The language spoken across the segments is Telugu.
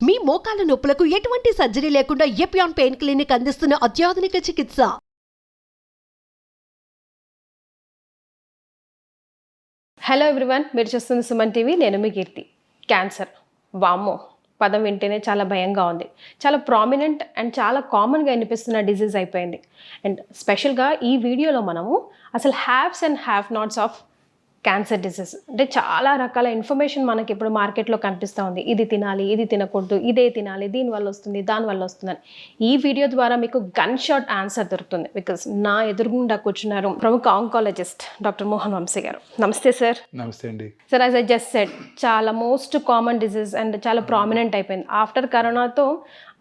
మీ మోకాల నొప్పులకు ఎటువంటి సర్జరీ లేకుండా ఎపియాన్ పెయిన్ క్లినిక్ అందిస్తున్న అత్యాధునిక చికిత్స. హలో ఎవ్రీవన్, మీరు చూస్తుంది సుమన్ టీవీ. నేను మీ కీర్తి. క్యాన్సర్, వామ్మో పదం వింటేనే చాలా భయంగా ఉంది. చాలా ప్రామినెంట్ అండ్ చాలా కామన్గా వినిపిస్తున్న డిజీజ్ అయిపోయింది. అండ్ స్పెషల్గా ఈ వీడియోలో మనము అసలు haves and have nots of cancer disease, అంటే చాలా రకాల ఇన్ఫర్మేషన్ మనకి ఇప్పుడు మార్కెట్లో కనిపిస్తూ ఉంది. ఇది తినాలి, ఇది తినకూడదు, ఇదే తినాలి, దీనివల్ల వస్తుంది, దానివల్ల వస్తుందని. ఈ వీడియో ద్వారా మీకు గన్ షాట్ ఆన్సర్ దొరుకుతుంది. బికాస్ నా ఎదురుగుండా కూర్చున్నారు ప్రముఖ ఆంకాలజిస్ట్ డాక్టర్ మోహన్ వంశీ గారు. నమస్తే సార్. నమస్తే అండి. Sir, as I just said, చాలా మోస్ట్ కామన్ డిసీజ్ అండ్ చాలా ప్రామినెంట్ అయిపోయింది. ఆఫ్టర్ కరోనాతో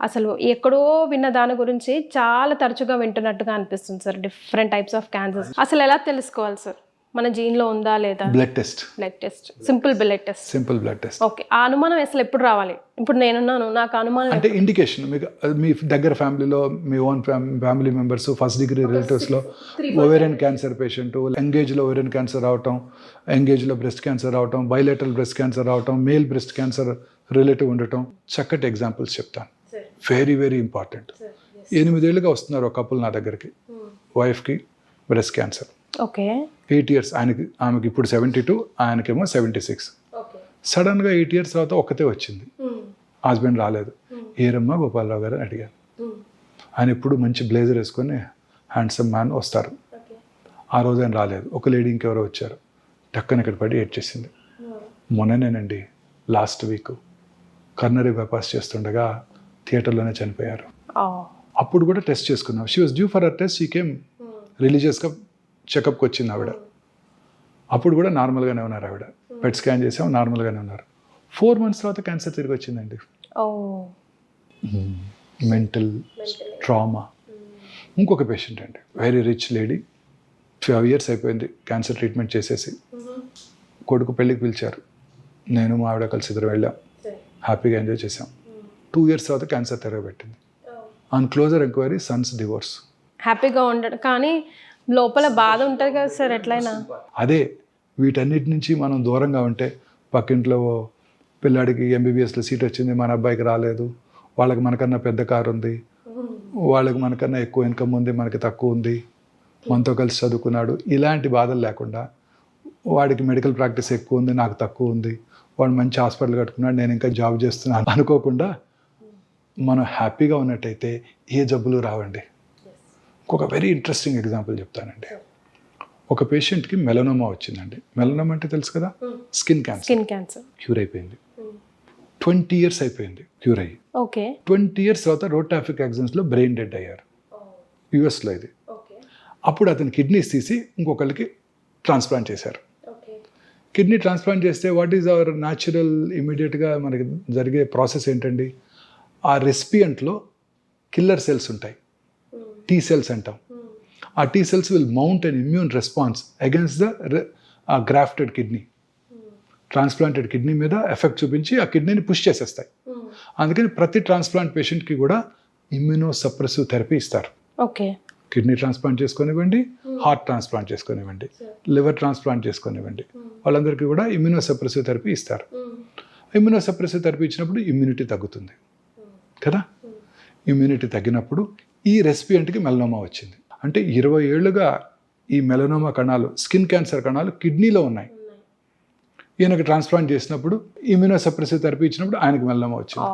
అసలు ఎక్కడో విన్న దాని గురించి చాలా తరచుగా వింటున్నట్టుగా అనిపిస్తుంది sir. Different types of cancers. అసలు ఎలా తెలుసుకోవాలి సార్, మన జీన్లో ఉందా లేదా? Blood test, simple blood test. Okay, ఆ అనుమానం అసలు ఎప్పుడు రావాలి? ఇప్పుడు నేనున్నాను, నాకు అనుమానం అంటే ఇండికేషన్ మీకు మీ దగ్గర ఫ్యామిలీలో మీ own family members, first degree రిలేటివ్స్లో ఓవేరియన్ క్యాన్సర్ పేషెంట్, ఎంగేజ్లో ఓవేరియన్ క్యాన్సర్ రావటం, ఎంగేజ్లో బ్రెస్ట్ క్యాన్సర్ రావటం, బైలేటరల్ బ్రెస్ట్ క్యాన్సర్ రావటం, మేల్ బ్రెస్ట్ క్యాన్సర్ రిలేటివ్ ఉండటం, చక్కటి ఎగ్జాంపుల్స్ చెప్తాను. Very very important. 8 ఏళ్ళుగా వస్తున్నారు ఒక కపుల్ నా దగ్గరికి. వైఫ్కి బ్రెస్ట్ క్యాన్సర్. Okay, 8 years. ఆమెకి ఇప్పుడు 72, ఆయనకేమో 76. సడన్గా 8 years తర్వాత ఒక్కతే వచ్చింది. హస్బెండ్ రాలేదు. ఏరమ్మ గోపాలరావు గారు అని అడిగాను. ఆయన ఎప్పుడు మంచి బ్లేజర్ వేసుకొని హ్యాండ్సమ్ మ్యాన్ వస్తారు. ఆ రోజు ఆయన రాలేదు. ఒక లేడీ ఇంకెవరో వచ్చారు. టక్కన ఇక్కడ పడి ఏడ్చేసింది. మొన్ననేనండి, లాస్ట్ వీక్ కర్నరీ బైపాస్ చేస్తుండగా థియేటర్లోనే చనిపోయారు. అప్పుడు కూడా టెస్ట్ చేసుకున్నాం. She was due for her test. She came రిలీజియస్గా చెకప్కి వచ్చింది ఆవిడ. అప్పుడు కూడా నార్మల్గానే ఉన్నారు ఆవిడ. పెట్ స్కాన్ చేసాం, నార్మల్గానే ఉన్నారు. 4 months తర్వాత క్యాన్సర్ తిరిగి వచ్చిందండి. Mental trauma. ఇంకొక పేషెంట్ అండి, వెరీ రిచ్ లేడీ, 12 years అయిపోయింది క్యాన్సర్ ట్రీట్మెంట్ చేసేసి. కొడుకు పెళ్ళికి పిలిచారు. నేను మా ఆవిడ కలిసి ఇద్దరు వెళ్ళాం. హ్యాపీగా ఎంజాయ్ చేసాం. 2 years తర్వాత క్యాన్సర్ తిరగబెట్టింది. On closer enquiry sons divorce. హ్యాపీగా ఉండడు కానీ లోపల బాధ ఉంటుంది కదా సార్, ఎట్లయినా. అదే, వీటన్నిటి నుంచి మనం దూరంగా ఉంటే, పక్కింట్లో పిల్లాడికి ఎంబీబీఎస్లో సీట్ వచ్చింది, మన అబ్బాయికి రాలేదు, వాళ్ళకి మనకన్నా పెద్ద కారు ఉంది, వాళ్ళకి మనకన్నా ఎక్కువ ఇన్కమ్ ఉంది, మనకి తక్కువ ఉంది, మనతో కలిసి చదువుకున్నాడు, ఇలాంటి బాధలు లేకుండా, వాడికి మెడికల్ ప్రాక్టీస్ ఎక్కువ ఉంది, నాకు తక్కువ ఉంది, వాడు మంచి హాస్పిటల్ కట్టుకున్నాడు, నేను ఇంకా జాబ్ చేస్తున్నాను అనుకోకుండా మనం హ్యాపీగా ఉన్నట్టయితే ఏ జబ్బులు రావండి. ఇంకొక వెరీ ఇంట్రెస్టింగ్ ఎగ్జాంపుల్ చెప్తానండి. ఒక పేషెంట్కి మెలనోమా వచ్చిందండి. మెలనోమా అంటే తెలుసు కదా, స్కిన్ క్యాన్సర్. క్యూర్ అయిపోయింది. 20 years అయిపోయింది క్యూర్ అయ్యి. ఓకే, 20 years తర్వాత రోడ్ ట్రాఫిక్ యాక్సిడెంట్స్లో బ్రెయిన్ డెడ్ అయ్యారు. యుఎస్లో ఇది. అప్పుడు అతని కిడ్నీస్ తీసి ఇంకొకరికి ట్రాన్స్ప్లాంట్ చేశారు. కిడ్నీ ట్రాన్స్ప్లాంట్ చేస్తే వాట్ ఈజ్ అవర్ న్యాచురల్ ఇమీడియట్గా మనకి జరిగే ప్రాసెస్ ఏంటండి? ఆ రెసిపియంట్లో కిల్లర్ సెల్స్ ఉంటాయి, T cells అంటాం. ఆ T cells will mount an immune response against the grafted kidney. Transplanted kidney మీద ఎఫెక్ట్ చూపించి ఆ కిడ్నీని పుష్ చేసేస్తాయి. అందుకని ప్రతి ట్రాన్స్ప్లాంట్ పేషెంట్కి కూడా ఇమ్యూనో సప్రెసివ్ థెరపీ ఇస్తారు. ఓకే, కిడ్నీ ట్రాన్స్ప్లాంట్ చేసుకొనివ్వండి, హార్ట్ ట్రాన్స్ప్లాంట్ చేసుకొనివ్వండి, లివర్ ట్రాన్స్ప్లాంట్ చేసుకొనివ్వండి, వాళ్ళందరికీ కూడా ఇమ్యూనో సప్రెసివ్ థెరపీ ఇస్తారు. ఇమ్యూనో సప్రెసివ్ థెరపీ ఇచ్చినప్పుడు ఇమ్యూనిటీ తగ్గుతుంది కదా. ఇమ్యూనిటీ తగ్గినప్పుడు ఈ రెసిపియంట్కి మెలనోమా వచ్చింది. అంటే 20 ఏళ్ళుగా ఈ మెలనోమా కణాలు, స్కిన్ క్యాన్సర్ కణాలు కిడ్నీలో ఉన్నాయి. ఈయనకి ట్రాన్స్ప్లాంట్ చేసినప్పుడు ఇమ్యూనో సప్రెసివ్ థెరపీ ఇచ్చినప్పుడు ఆయనకి మెలనోమా వచ్చింది.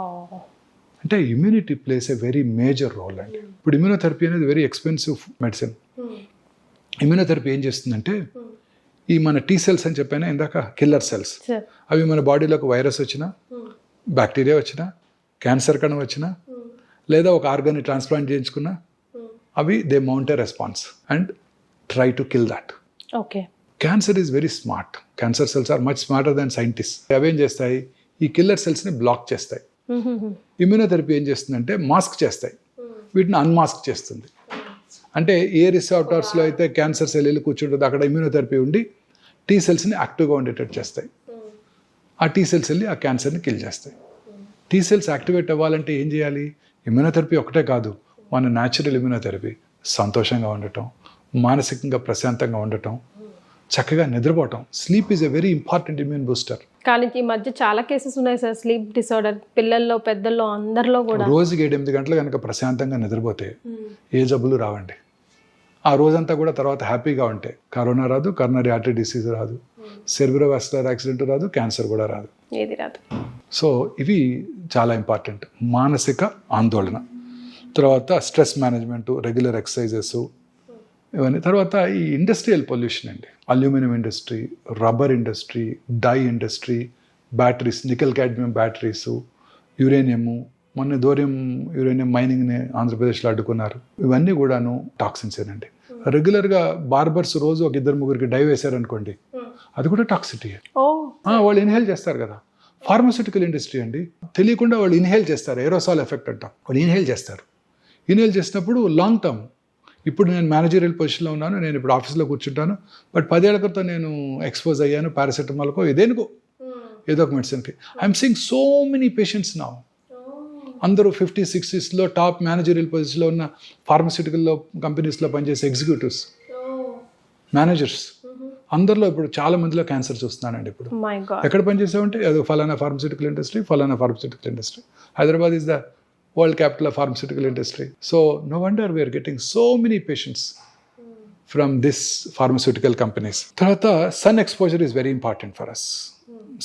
అంటే immunity plays a very major role అండి. ఇప్పుడు ఇమ్యూనోథెరపీ అనేది వెరీ ఎక్స్పెన్సివ్ మెడిసిన్. ఇమ్యూనోథెరపీ ఏం చేస్తుందంటే, ఈ మన T cells అని చెప్పాను ఇందాక, కిల్లర్ సెల్స్, అవి మన బాడీలోకి వైరస్ వచ్చినా, బ్యాక్టీరియా వచ్చినా, క్యాన్సర్ కణం వచ్చినా, లేదా ఒక ఆర్గాన్ని ట్రాన్స్ప్లాంట్ చేయించుకున్నా, అవి they mount a response and try to kill that. Okay, cancer is very smart. Cancer cells are much smarter than scientist. అవేం చేస్తాయి? ఈ కిల్లర్ సెల్స్ని బ్లాక్ చేస్తాయి. ఇమ్యూనోథెరపీ ఏం చేస్తుందంటే మాస్క్ చేస్తాయి, వీటిని అన్మాస్క్ చేస్తుంది. అంటే ఏ రిసెప్టార్స్లో అయితే క్యాన్సర్ సెల్ వెళ్ళి కూర్చుంటుంది, అక్కడ ఇమ్యూనోథెరపీ ఉండి T cellsని యాక్టివ్గా ఉండేటట్టు చేస్తాయి. ఆ T cells వెళ్ళి ఆ క్యాన్సర్ని కిల్ చేస్తాయి. T cells యాక్టివేట్ అవ్వాలంటే ఏం చేయాలి? ఇమ్యూనోథెరపీ ఒకటే కాదు, మన న్యాచురల్ ఇమ్యూనోథెరపీ. సంతోషంగా ఉండటం, మానసికంగా ప్రశాంతంగా ఉండటం, చక్కగా నిద్రపోవటం. Sleep is a very important immune booster. కానీ ఈ మధ్య చాలా కేసెస్ ఉన్నాయి సార్, స్లీప్ డిసార్డర్ పిల్లల్లో పెద్దల్లో అందరిలో కూడా. రోజుకి 7-8 గంటలు కనుక ప్రశాంతంగా నిద్రపోతే ఏ జబ్బులు రావండి. ఆ రోజంతా కూడా తర్వాత హ్యాపీగా ఉంటే కరోనా రాదు, కరోనరీ ఆర్టరీ డిసీజ్ రాదు, సెర్బ్రోవాస్కులర్ యాక్సిడెంట్ రాదు, క్యాన్సర్ కూడా రాదు. ఏది రాదు. సో ఇవి చాలా ఇంపార్టెంట్. మానసిక ఆందోళన, తర్వాత స్ట్రెస్ మేనేజ్మెంట్, రెగ్యులర్ ఎక్సర్సైజెస్, ఇవన్నీ. తర్వాత ఈ ఇండస్ట్రియల్ పొల్యూషన్ అండి, aluminium industry, rubber industry, dye industry, batteries, nickel cadmium batteries, uranium, మొన్న యురేనియం మైనింగ్ని ఆంధ్రప్రదేశ్లో అడ్డుకున్నారు. ఇవన్నీ కూడాను టాక్సిన్స్ ఏనండి. రెగ్యులర్గా బార్బర్స్ రోజు ఒక 2-3 డై వేశారనుకోండి, అది కూడా టాక్సిటీ. వాళ్ళు ఇన్హేల్ చేస్తారు కదా. ఫార్మాస్యూటికల్ ఇండస్ట్రీ అండి, తెలియకుండా వాళ్ళు ఇన్హేల్ చేస్తారు, ఏరోసాల్ ఎఫెక్ట్ అంటాం. వాళ్ళు ఇన్హేల్ చేస్తారు. ఇన్హేల్ చేసినప్పుడు లాంగ్ టర్మ్, ఇప్పుడు నేను మేనేజరియల్ పొజిషన్లో ఉన్నాను, నేను ఇప్పుడు ఆఫీస్లో కూర్చుంటాను, బట్ 10 ఏళ్ల క్రితం నేను ఎక్స్పోజ్ అయ్యాను పారాసెటమాల్కో ఏదేనుకో ఏదో ఒక మెడిసిన్కి. I'm seeing so many patients now. అందరూ 50-60s టాప్ మేనేజరియల్ పొజిషన్లో ఉన్న ఫార్మాస్యూటికల్లో కంపెనీస్లో పనిచేసే ఎగ్జిక్యూటివ్స్, మేనేజర్స్, అందరిలో ఇప్పుడు చాలా మందిలో క్యాన్సర్ చూస్తున్నానండి. ఇప్పుడు ఎక్కడ పనిచేసామంటే అది ఫలానా pharmaceutical industry. Hyderabad is the world capital of pharmaceutical industry. So no wonder we are getting so many patients from this pharmaceutical companies. తర్వాత sun exposure is very important for us.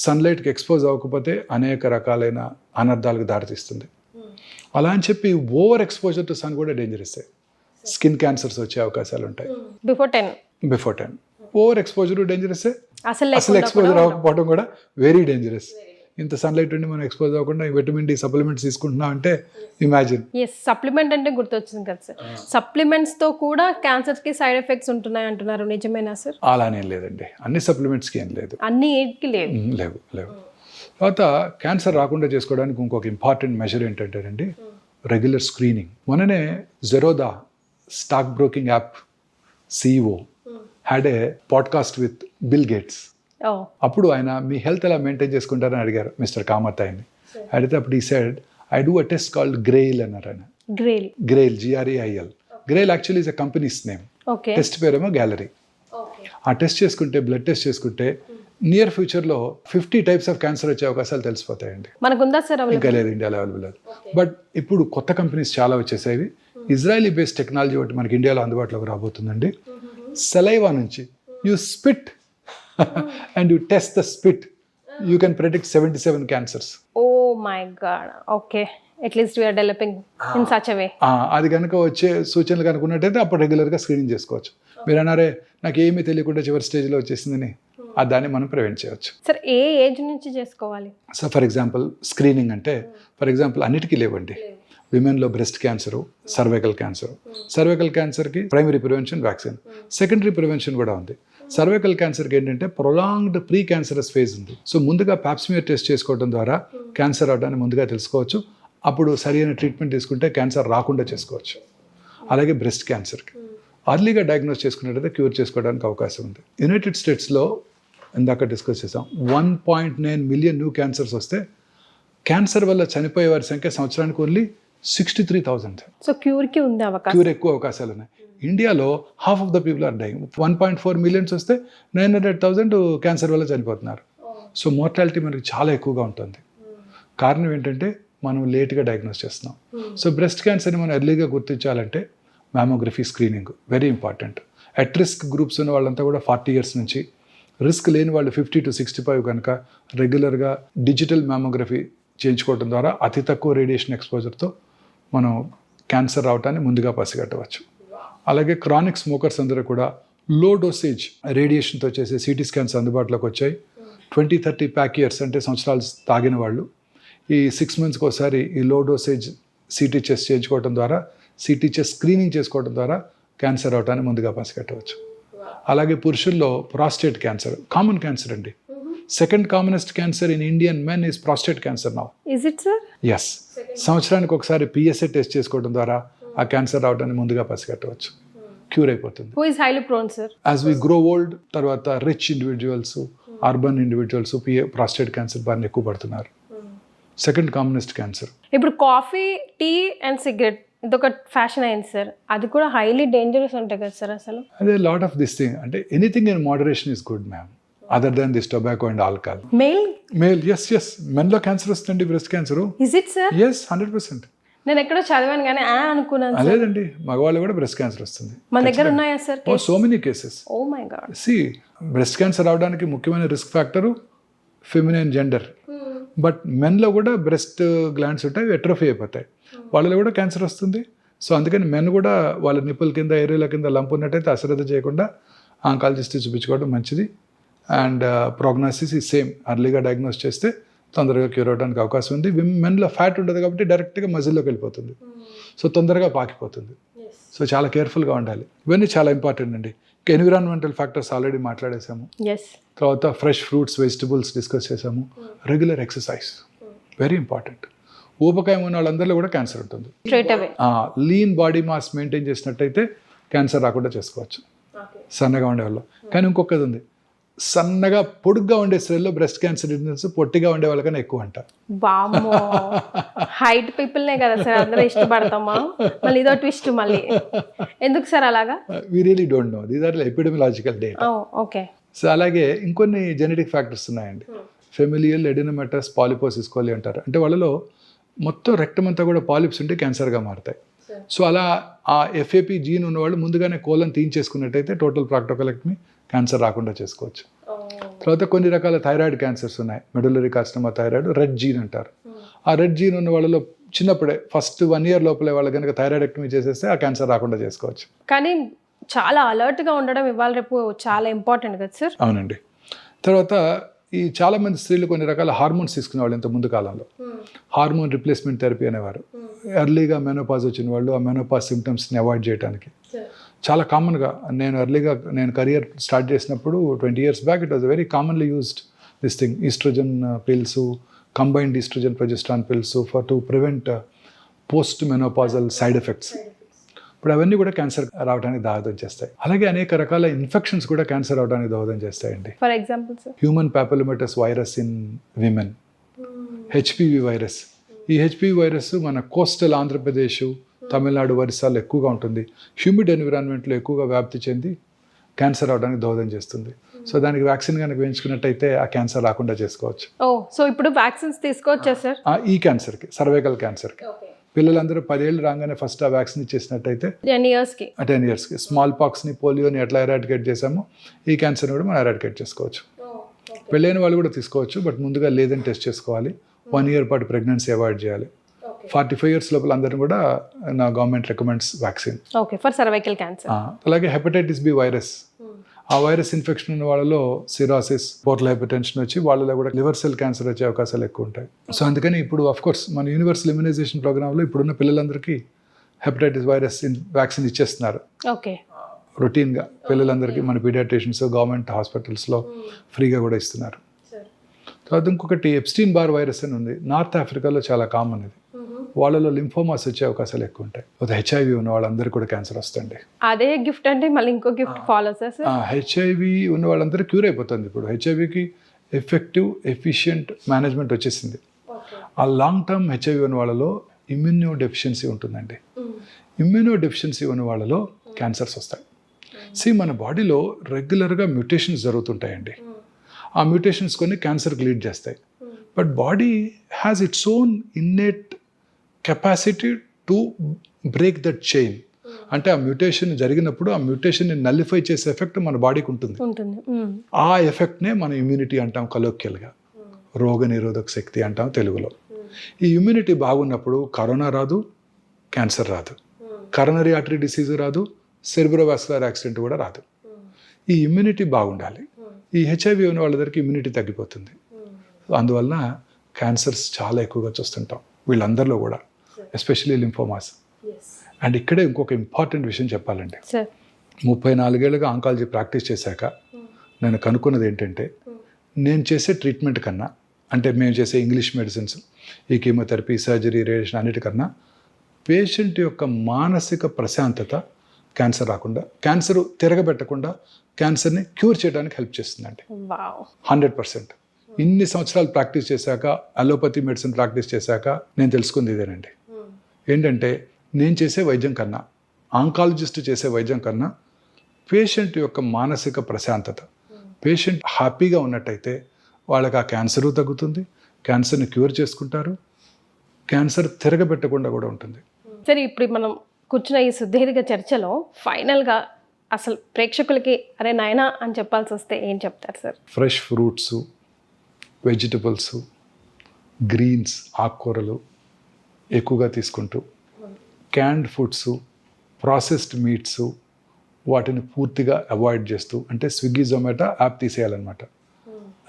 సన్లైట్కి ఎక్స్పోజ్ అవ్వకపోతే అనేక రకాలైన అనర్థాలకు దారితీస్తుంది. అలా అని చెప్పి ఓవర్ ఎక్స్పోజర్ టు సన్ కూడా డేంజరస్. స్కిన్ క్యాన్సర్స్ వచ్చే అవకాశాలు ఉంటాయి బిఫోర్ 10. ఓవర్ ఎక్స్పోజర్ డేంజరస్, అసలు ఎక్స్పోజర్ అవ్వకపోవడం కూడా వెరీ డేంజరస్. ఇంత సన్లైట్ ఉండి మనం ఎక్స్పోజ్ అవ్వకుండా విటమిన్ డి సప్లిమెంట్స్ తీసుకుంటున్నాం అంటే ఇమాజిన్. సప్లిమెంట్ అంటే గుర్తొచ్చింది కదా సార్, సప్లిమెంట్స్ తో కూడా క్యాన్సర్ కి సైడ్ ఎఫెక్ట్స్ ఉంటున్నాయి అంటున్నారు, నిజమేనా సార్? అలానే లేదండి, అన్ని సప్లిమెంట్స్కి ఏం లేదు, అన్ని ఏటికి లేవు. తర్వాత క్యాన్సర్ రాకుండా చేసుకోవడానికి ఇంకొక ఇంపార్టెంట్ మెజర్ ఏంటంటేనండి రెగ్యులర్ స్క్రీనింగ్. మొన్ననే Zerodha stock broking app CEO had a podcast with bill gates. అప్పుడు ఆయన మీ హెల్త్ ఎలా మెయింటైన్ చేసుకుంటారని అడిగారు మిస్టర్ కామత్ ఆయన్ని. అడిగితే అప్పుడు ఈ side I do a test called గ్రెయిల్ అన్నారు ఆయన. గ్రెయిల్ GRAIL. గ్రెయిల్ actually is a companies name. Test పేరేమో గ్యాలరీ. ఆ టెస్ట్ చేసుకుంటే, బ్లడ్ టెస్ట్ చేసుకుంటే నియర్ ఫ్యూచర్లో 50 టైప్స్ ఆఫ్ క్యాన్సర్ వచ్చే అవకాశాలు తెలిసిపోతాయండి. ఇంకా లేదు, ఇండియాలో అవైలబుల్ లేదు. బట్ ఇప్పుడు కొత్త కంపెనీస్ చాలా వచ్చేసాయి. ఇజ్రాయలీ బేస్డ్ టెక్నాలజీ ఒకటి మనకి ఇండియాలో అందుబాటులోకి రాబోతుందండి. సలైవా నుంచి you spit and you test the spit, you can predict 77 cancers. Oh my god. Okay, at least we are developing in such a way. అది కనుక వచ్చే సూచనలు కనుకున్నట్టయితే అప్పుడు రెగ్యులర్గా స్క్రీనింగ్ చేసుకోవచ్చు. మీరు అన్నారే నాకు ఏమీ తెలియకుండా చివరి స్టేజ్లో వచ్చేసిందని, దాన్ని మనం ప్రివెంట్ చేయవచ్చు. సార్ ఏ ఏజ్ నుంచి చేసుకోవాలి? సో ఫర్ ఎగ్జాంపుల్ స్క్రీనింగ్ అంటే ఫర్ ఎగ్జాంపుల్ అన్నిటికీ లేవండి. విమెన్లో బ్రెస్ట్ క్యాన్సర్, సర్వైకల్ క్యాన్సర్కి primary prevention vaccine, secondary prevention కూడా ఉంది. సర్వైకల్ క్యాన్సర్కి ఏంటంటే ప్రొలాంగ్డ్ ప్రీ క్యాన్సరస్ ఫేజ్ ఉంది. సో ముందుగా పాప్స్మియర్ టెస్ట్ చేసుకోవడం ద్వారా క్యాన్సర్ అవడాన్ని ముందుగా తెలుసుకోవచ్చు. అప్పుడు సరైన ట్రీట్మెంట్ తీసుకుంటే క్యాన్సర్ రాకుండా చేసుకోవచ్చు. అలాగే బ్రెస్ట్ క్యాన్సర్కి అర్లీగా డయాగ్నోస్ చేసుకున్నట్టయితే క్యూర్ చేసుకోవడానికి అవకాశం ఉంది. యునైటెడ్ స్టేట్స్లో ఇందాక డిస్కస్ చేసాం 1.9 మిలియన్ న్యూ క్యాన్సర్స్ వస్తే క్యాన్సర్ వల్ల చనిపోయే వారి సంఖ్య సంవత్సరానికి ఓన్లీ 63,000. సో క్యూర్కి ఉంది అవకాశం, క్యూర్ ఎక్కువ అవకాశాలు ఉన్నాయి. ఇండియాలో half of the people are dying. 1.4 millions వస్తే 900,000 క్యాన్సర్ వల్ల చనిపోతున్నారు. సో మోర్టాలిటీ మనకి చాలా ఎక్కువగా ఉంటుంది. కారణం ఏంటంటే మనం లేట్గా డయాగ్నోస్ చేస్తున్నాం. సో బ్రెస్ట్ క్యాన్సర్ని మనం ఎర్లీగా గుర్తించాలంటే mammography screening very important. At risk groups ఉన్న వాళ్ళంతా కూడా 40 years నుంచి, రిస్క్ లేని వాళ్ళు 50 to 65 కనుక రెగ్యులర్గా డిజిటల్ మ్యామోగ్రఫీ చేయించుకోవడం ద్వారా అతి తక్కువ రేడియేషన్ ఎక్స్పోజర్తో మనం క్యాన్సర్ రావటాన్ని ముందుగా పసిగట్టవచ్చు. అలాగే క్రానిక్ స్మోకర్స్ అందరూ కూడా లో డోసేజ్ రేడియేషన్తో చేసే CT స్కాన్స్ అందుబాటులోకి వచ్చాయి. 20-30 ప్యాక్ ఇయర్స్ అంటే సంవత్సరాలు తాగిన వాళ్ళు ఈ 6 monthsకి ఒకసారి ఈ లో డోసేజ్ CT చెస్ట్ చేయించుకోవడం ద్వారా, CT చెస్ట్ స్క్రీనింగ్ చేసుకోవడం ద్వారా క్యాన్సర్ అవటాన్ని ముందుగా పసిగట్టవచ్చు. అలాగే పురుషుల్లో ప్రాస్టేట్ క్యాన్సర్ కామన్ క్యాన్సర్ అండి. Second commonest cancer in Indian men is prostate cancer now. Is it sir? Yes. సంవత్సరానికి ఒకసారి PSA టెస్ట్ చేసుకోవడం ద్వారా ఆ క్యాన్సర్ రావడాన్ని ముందుగా పసిగట్టవచ్చు, క్యూర్ అయిపోతుంది. Who is highly prone sir? As we grow old, తర్వాత rich individuals, urban individuals prostate cancer బారిన ఎక్కువ పడుతున్నారు. Second commonest cancer. ఇప్పుడు కాఫీ, టీ అండ్ సిగరెట్ ఇదొక ఫ్యాషన్ అయింది సార్, అది కూడా హైలీ డేంజరస్ ఉంటాయి కదా సార్ అసలు? అదే లాట్ ఆఫ్ దిస్ థింగ్ అంటే anything in moderation is good ma'am, other than this tobacco and alcohol. Male males మెన్లో క్యాన్సర్ వస్తుందండి, breast cancer. Is it sir? Yes 100%. నేను ఎక్కడో చదివాను కానీ అనుకున్నాను. లేదండి, మగవాళ్ళు కూడా బ్రెస్ట్ క్యాన్సర్ వస్తుంది. మన దగ్గర ఉన్నాయా sir? So many cases. Oh my God. Breast cancer రావడానికి ముఖ్యమైన risk factor feminine gender. But మెన్లో కూడా బ్రెస్ట్ గ్లాండ్స్ ఉంటాయి, ఎట్రోఫీ అయిపోతాయి, వాళ్ళలో కూడా క్యాన్సర్ వస్తుంది. సో అందుకని మెన్ కూడా వాళ్ళ నిప్పుల కింద ఏరియాల కింద లంప్ ఉన్నట్టయితే అశ్రద్ధ చేయకుండా ఆంకాలజిస్ట్ చూపించుకోవడం మంచిది. అండ్ ప్రోగ్నోసిస్ ఈ సేమ్, అర్లీగా డయాగ్నోస్ చేస్తే తొందరగా క్యూర్ అవడానికి అవకాశం ఉంది. మెన్లో ఫ్యాట్ ఉంటుంది కాబట్టి డైరెక్ట్గా మజిల్లోకి వెళ్ళిపోతుంది, సో తొందరగా పాకిపోతుంది. సో చాలా కేర్ఫుల్గా ఉండాలి. ఇవన్నీ చాలా ఇంపార్టెంట్ అండి. ఎన్విరాన్మెంటల్ ఫ్యాక్టర్స్ ఆల్రెడీ మాట్లాడేసాము. తర్వాత ఫ్రెష్ ఫ్రూట్స్, వెజిటబుల్స్ డిస్కస్ చేసాము. Regular exercise very important. ఊబకాయం ఉన్న వాళ్ళందరిలో కూడా క్యాన్సర్ ఉంటుంది. లీన్ బాడీ మాస్ మెయింటైన్ చేసినట్టయితే క్యాన్సర్ రాకుండా చేసుకోవచ్చు సన్నగా ఉండేవాళ్ళు. కానీ ఇంకొకటి ఉంది, సన్నగా పొడుగ్గా ఉండే స్త్రీల్లో బ్రెస్ట్ క్యాన్సర్ ఇన్సిడెన్స్ పొట్టిగా ఉండే వాళ్ళకన్నా ఎక్కువ అంట. హైట్ పీపుల్నే కదా సార్ అందరూ ఇష్టపడతామా? మళ్ళీ ఇదో ట్విస్ట్ మళ్ళీ ఎందుకు సార్ అలాగా? We really don't know, these are epidemiological data. Okay. So అలాగే ఇంకొన్ని జెనెటిక్ ఫ్యాక్టర్స్ ఉన్నాయండి. ఫెమిలియల్ ఎడినోమెటస్ పాలిపోసిస్ కోలి అంటారు. అంటే వాళ్ళలో మొత్తం రెక్టం అంతా కూడా పాలిప్స్ ఉంటే క్యాన్సర్గా మారుతాయి. సో అలా ఆ ఎఫ్ఏపి జీన్ ఉన్నవాళ్ళు ముందుగానే కోలను తీయించేసుకున్నట్టయితే టోటల్ ప్రాక్టోకలెక్టమీ, క్యాన్సర్ రాకుండా చేసుకోవచ్చు. తర్వాత కొన్ని రకాల థైరాయిడ్ క్యాన్సర్స్ ఉన్నాయి. Medullary carcinoma thyroid, RET gene అంటారు. ఆ రెడ్ జీన్ ఉన్న వాళ్ళలో చిన్నప్పుడే ఫస్ట్ 1 year లోపలే వాళ్ళు కనుక థైరాయిడెక్టమీ చేసేస్తే ఆ క్యాన్సర్ రాకుండా చేసుకోవచ్చు. కానీ చాలా అలర్ట్గా ఉండడం ఇవాళ రేపు చాలా ఇంపార్టెంట్ కదా సార్? అవునండి. తర్వాత ఈ చాలామంది స్త్రీలు కొన్ని రకాల హార్మోన్స్ తీసుకునేవాళ్ళు ఇంత ముందు కాలంలో. హార్మోన్ రిప్లేస్మెంట్ థెరపీ అనేవారు. ఎర్లీగా మెనోపాజ్ వచ్చిన వాళ్ళు ఆ మెనోపాజ్ సిమ్టమ్స్ని అవాయిడ్ చేయడానికి చాలా కామన్గా, నేను కెరియర్ స్టార్ట్ చేసినప్పుడు 20 years back it was very commonly used this thing, oestrogen pills, combined oestrogen progesterone pills for to prevent post menopausal side effects. ఇప్పుడు అవన్నీ కూడా క్యాన్సర్ రావడానికి దోహదం చేస్తాయి. అలాగే అనేక రకాల ఇన్ఫెక్షన్స్ కూడా క్యాన్సర్ రావడానికి దోహదం చేస్తాయండి. For example human papillomatous virus in women, HPV virus. ఈ హెచ్పివి వైరస్ మన కోస్టల్ ఆంధ్రప్రదేశ్, తమిళనాడు, ఒరిస్సాలో ఎక్కువగా ఉంటుంది. హ్యూమిడ్ ఎన్విరాన్మెంట్లో ఎక్కువగా వ్యాప్తి చెంది క్యాన్సర్ రావడానికి దోహదం చేస్తుంది. సో దానికి వ్యాక్సిన్ కనుక వేయించుకున్నట్టయితే ఆ క్యాన్సర్ రాకుండా చేసుకోవచ్చు. సో ఇప్పుడు వ్యాక్సిన్స్ తీసుకోవచ్చా సార్? ఈ క్యాన్సర్కి, సర్వైకల్ క్యాన్సర్కి పిల్లలందరూ 10 ఏళ్ళు రాగానే ఫస్ట్ ఆ వ్యాక్సిన్ ఇచ్చేసినట్టయితే 10 yearsకి స్మాల్ పాక్స్ని, పోలియోని ఎట్లా ఎరాడికేట్ చేసామో ఈ క్యాన్సర్ని కూడా మనం ఎరాడికేట్ చేసుకోవచ్చు. పెళ్ళైన వాళ్ళు కూడా తీసుకోవచ్చు, బట్ ముందుగా లేదని టెస్ట్ చేసుకోవాలి. 1 year పాటు ప్రెగ్నెన్సీ అవాయిడ్ చేయాలి. 45 years లోపల అందరిని కూడా నా government recommends vaccine for cervical cancer. అలాగే హెపటైటిస్ బి వైరస్, ఆ వైరస్ ఇన్ఫెక్షన్ ఉన్న వాళ్ళలో సిరాసిస్, పోర్టల్ హైపర్టెన్షన్ వచ్చి వాళ్ళలో కూడా లివర్ సెల్ క్యాన్సర్ వచ్చే అవకాశాలు ఎక్కువ ఉంటాయి. సో అందుకని ఇప్పుడు అఫ్కోర్స్ మన యూనివర్సల్ ఇమ్యునైజేషన్ ప్రోగ్రాంలో ఇప్పుడున్న పిల్లలందరికీ హెపటైటిస్ వైరస్ వ్యాక్సిన్ ఇచ్చేస్తున్నారు రొటీన్గా. పిల్లలందరికీ మన పీడియాట్రిషియన్స్ గవర్నమెంట్ హాస్పిటల్స్లో ఫ్రీగా కూడా ఇస్తున్నారు. తర్వాత ఇంకొకటి ఎప్స్టీన్ బార్ వైరస్ అని ఉంది, నార్త్ ఆఫ్రికాలో చాలా కామన్ ఇది. వాళ్ళలో లింఫోమాస్ వచ్చే అవకాశాలు ఎక్కువ ఉంటాయి. హెచ్ఐవి ఉన్న వాళ్ళందరికీ కూడా క్యాన్సర్ వస్తుంది. అదే గిఫ్ట్ అంటే మళ్ళీ ఇంకో గిఫ్ట్ ఫాలో చేస్తారు. హెచ్ఐవి ఉన్న వాళ్ళందరూ క్యూర్ అయిపోతుంది. ఇప్పుడు హెచ్ఐవికి ఎఫెక్టివ్ ఎఫిషియంట్ మేనేజ్మెంట్ వచ్చేసింది. ఆ లాంగ్ టర్మ్ హెచ్ఐవి ఉన్న వాళ్ళలో ఇమ్యూనో డెఫిషియన్సీ ఉంటుందండి. ఇమ్యూనో డెఫిషియన్సీ ఉన్న వాళ్ళలో క్యాన్సర్స్ వస్తాయి. మన బాడీలో రెగ్యులర్గా మ్యూటేషన్స్ జరుగుతుంటాయండి. ఆ మ్యూటేషన్స్ కొన్ని క్యాన్సర్కి లీడ్ చేస్తాయి. But body has its own innate capacity to break that chain. అంటే ఆ మ్యూటేషన్ జరిగినప్పుడు ఆ మ్యూటేషన్ని నల్లిఫై చేసే ఎఫెక్ట్ మన బాడీకి ఉంటుంది. ఆ ఎఫెక్ట్నే మనం ఇమ్యూనిటీ అంటాం కలోక్యల్గా, రోగ నిరోధక శక్తి అంటాం తెలుగులో. ఈ ఇమ్యూనిటీ బాగున్నప్పుడు కరోనా రాదు, క్యాన్సర్ రాదు, కరోనరీ ఆర్టరీ డిసీజ్ రాదు, సెరిబ్రోవాస్కులర్ యాక్సిడెంట్ కూడా రాదు. ఈ ఇమ్యూనిటీ బాగుండాలి. ఈ హెచ్ఐవి ఉన్న వాళ్ళ దగ్గరికి ఇమ్యూనిటీ తగ్గిపోతుంది. అందువలన క్యాన్సర్స్ చాలా ఎక్కువగా చూస్తుంటాం వీళ్ళందరిలో కూడా, ఎస్పెషలీ లింఫోమాస్. అండ్ ఇక్కడే ఇంకొక ఇంపార్టెంట్ విషయం చెప్పాలండి. 34 ఏళ్ళుగా ఆంకాలజీ ప్రాక్టీస్ చేశాక నేను కనుక్కున్నది ఏంటంటే, నేను చేసే ట్రీట్మెంట్ కన్నా, అంటే మేము చేసే ఇంగ్లీష్ మెడిసిన్స్, ఈ కీమోథెరపీ, సర్జరీ, రేడియేషన్ అన్నిటికన్నా పేషెంట్ యొక్క మానసిక ప్రశాంతత క్యాన్సర్ రాకుండా, క్యాన్సర్ తిరగబెట్టకుండా క్యాన్సర్ని క్యూర్ చేయడానికి హెల్ప్ చేస్తుందండి. 100%. ఇన్ని సంవత్సరాలు ప్రాక్టీస్ చేశాక, అలోపతి మెడిసిన్ ప్రాక్టీస్ చేశాక నేను తెలుసుకుంది ఇదేనండి. ఏంటంటే నేను చేసే వైద్యం కన్నా, ఆంకాలజిస్ట్ చేసే వైద్యం కన్నా పేషెంట్ యొక్క మానసిక ప్రశాంతత, పేషెంట్ హ్యాపీగా ఉన్నట్టయితే వాళ్ళకి ఆ క్యాన్సరు తగ్గుతుంది, క్యాన్సర్ని క్యూర్ చేసుకుంటారు, క్యాన్సర్ తిరగబెట్టకుండా కూడా ఉంటుంది. సరే, ఇప్పుడు మనం కూర్చున్న ఈ సుదీర్ఘ చర్చలో ఫైనల్గా అసలు ప్రేక్షకులకి అరే నాయనా అని చెప్పాల్సి వస్తే ఏం చెప్తారు sir? Fresh fruits, vegetables, greens, ఆకుకూరలు ఎక్కువగా తీసుకుంటూ, క్యాన్డ్ ఫుడ్స్, ప్రాసెస్డ్ మీట్స్ వాటిని పూర్తిగా అవాయిడ్ చేస్తూ, అంటే స్విగ్గీ జొమాటో యాప్ తీసేయాలన్నమాట,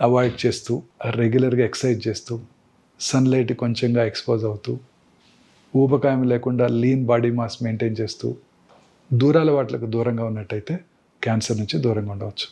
అవాయిడ్ చేస్తూ, రెగ్యులర్గా ఎక్సర్సైజ్ చేస్తూ, సన్లైట్ కొంచెంగా ఎక్స్పోజ్ అవుతూ, ఊబకాయం లేకుండా లీన్ బాడీ మాస్ మెయింటైన్ చేస్తూ, వాటికి దూరంగా ఉన్నట్టయితే క్యాన్సర్ నుంచి దూరంగా ఉండవచ్చు.